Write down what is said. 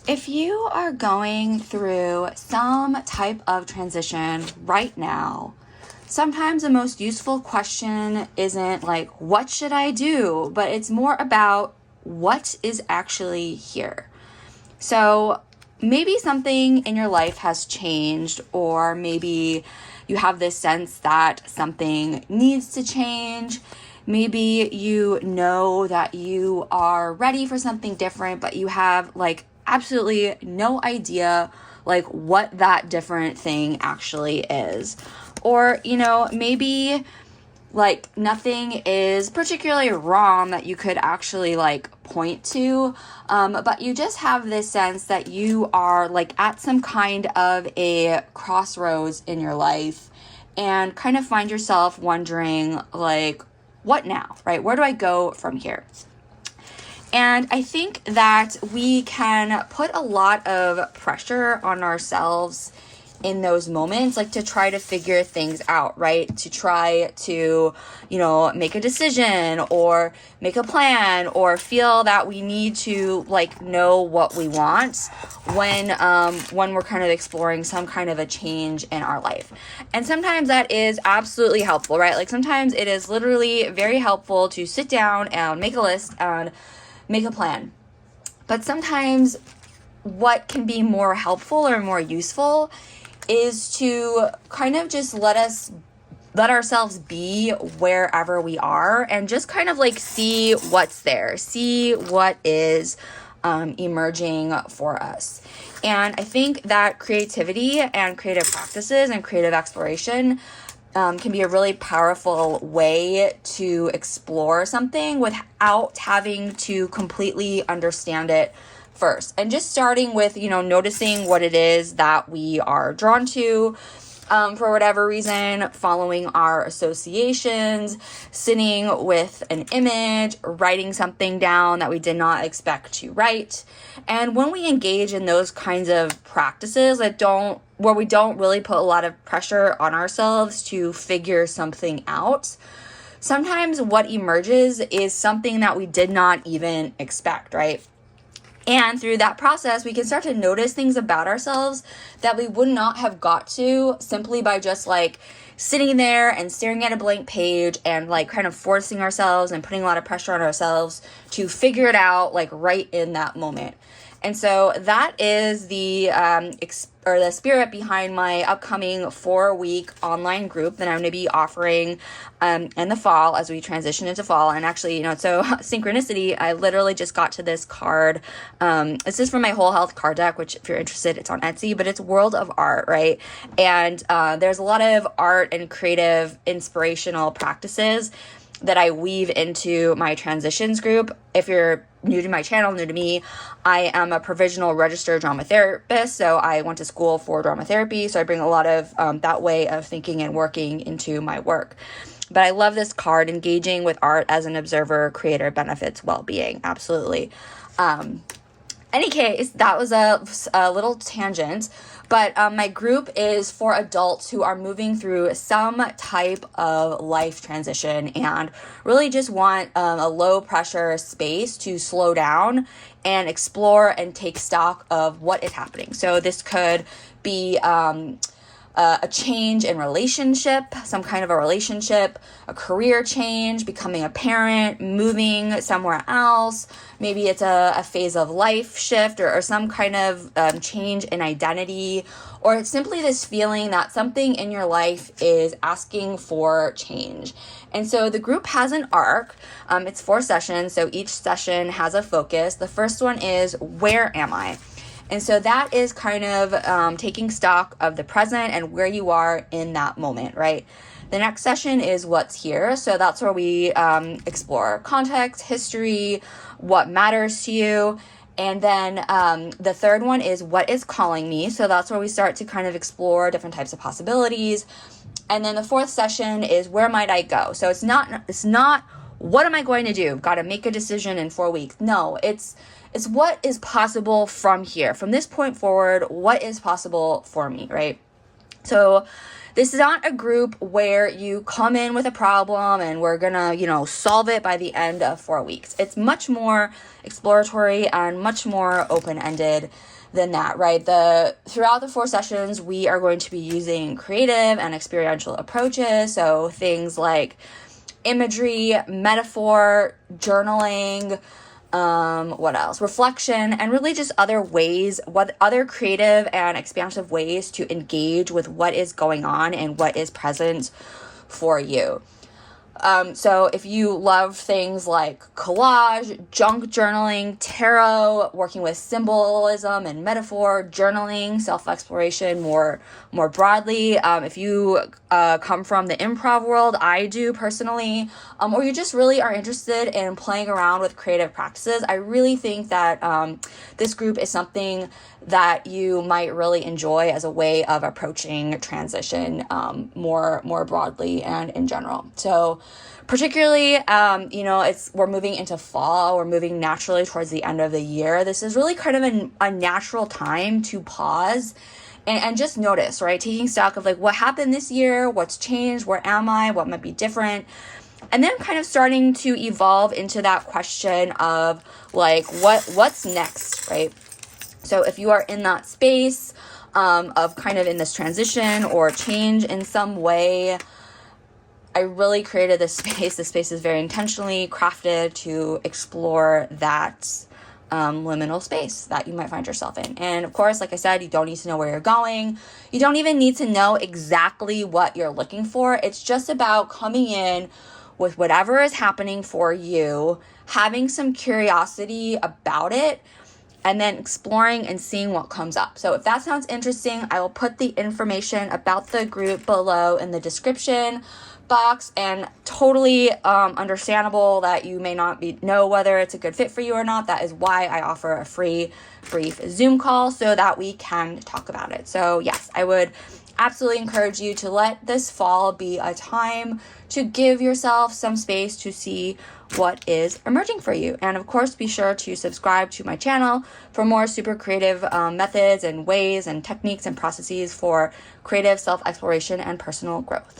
If you are going through some type of transition right now, sometimes the most useful question isn't like, what should I do? But it's more about what is actually here. So maybe something in your life has changed, or maybe you have this sense that something needs to change. Maybe you know that you are ready for something different, but you have like absolutely no idea like what that different thing actually is. Or, maybe like nothing is particularly wrong that you could actually like point to, but you just have this sense that you are like at some kind of a crossroads in your life and kind of find yourself wondering like, what now, right? Where do I go from here? And I think that we can put a lot of pressure on ourselves in those moments, like to try to figure things out, right? To try to, make a decision or make a plan or feel that we need to like know what we want when we're kind of exploring some kind of a change in our life. And sometimes that is absolutely helpful, right? Like sometimes it is literally very helpful to sit down and make a list and make a plan. But sometimes what can be more helpful or more useful is to kind of just let ourselves be wherever we are and just kind of like see what's there, see what is emerging for us. And I think that creativity and creative practices and creative exploration can be a really powerful way to explore something without having to completely understand it first. And just starting with, noticing what it is that we are drawn to, for whatever reason, following our associations, sitting with an image, writing something down that we did not expect to write. And when we engage in those kinds of practices where we don't really put a lot of pressure on ourselves to figure something out, sometimes what emerges is something that we did not even expect, right? And through that process, we can start to notice things about ourselves that we would not have got to simply by just like sitting there and staring at a blank page and like kind of forcing ourselves and putting a lot of pressure on ourselves to figure it out like right in that moment. And so that is the the spirit behind my upcoming 4-week online group that I'm going to be offering in the fall as we transition into fall. And actually, so synchronicity, I literally just got to this card. This is from my Whole Health card deck, which if you're interested, it's on Etsy, but it's World of Art, right? And there's a lot of art and creative inspirational practices that I weave into my transitions group. If you're new to my channel, new to me, I am a provisional registered drama therapist. So I went to school for drama therapy. So I bring a lot of that way of thinking and working into my work. But I love this card, engaging with art as an observer, creator benefits well-being. Absolutely. Any case, that was a little tangent. But my group is for adults who are moving through some type of life transition and really just want a low pressure space to slow down and explore and take stock of what is happening. So this could be a change in relationship, some kind of a relationship, a career change, becoming a parent, moving somewhere else. Maybe it's a phase of life shift or some kind of change in identity, or it's simply this feeling that something in your life is asking for change. And so the group has an arc. It's 4 sessions, so each session has a focus. The first one is, where am I? And so that is kind of taking stock of the present and where you are in that moment, right? The next session is what's here. So that's where we explore context, history, what matters to you. And then the third one is what is calling me. So that's where we start to kind of explore different types of possibilities. And then the fourth session is where might I go? So it's not what am I going to do? Got to make a decision in 4 weeks. No, it's what is possible from here. From this point forward, what is possible for me, right? So This is not a group where you come in with a problem and we're gonna, solve it by the end of 4 weeks. It's much more exploratory and much more open-ended than that, right? Throughout the 4 sessions, we are going to be using creative and experiential approaches. So things like imagery, metaphor, journaling, what else? Reflection, and really just other creative and expansive ways to engage with what is going on and what is present for you. So if you love things like collage, junk journaling, tarot, working with symbolism and metaphor, journaling, self-exploration more broadly, if you come from the improv world, I do personally, or you just really are interested in playing around with creative practices, I really think that this group is something that you might really enjoy as a way of approaching transition more broadly and in general. So particularly, we're moving into fall, we're moving naturally towards the end of the year. This is really kind of a natural time to pause and just notice, right? Taking stock of like what happened this year, what's changed, where am I, what might be different. And then kind of starting to evolve into that question of like, what's next, right? So if you are in that space of kind of in this transition or change in some way, I really created this space. This space is very intentionally crafted to explore that liminal space that you might find yourself in. And of course, like I said, you don't need to know where you're going. You don't even need to know exactly what you're looking for. It's just about coming in with whatever is happening for you, having some curiosity about it, and then exploring and seeing what comes up. So if that sounds interesting, I will put the information about the group below in the description box, and totally understandable that you may not know whether it's a good fit for you or not. That is why I offer a free brief Zoom call so that we can talk about it. So yes, I would absolutely encourage you to let this fall be a time to give yourself some space to see what is emerging for you. And of course, be sure to subscribe to my channel for more super creative methods and ways and techniques and processes for creative self-exploration and personal growth.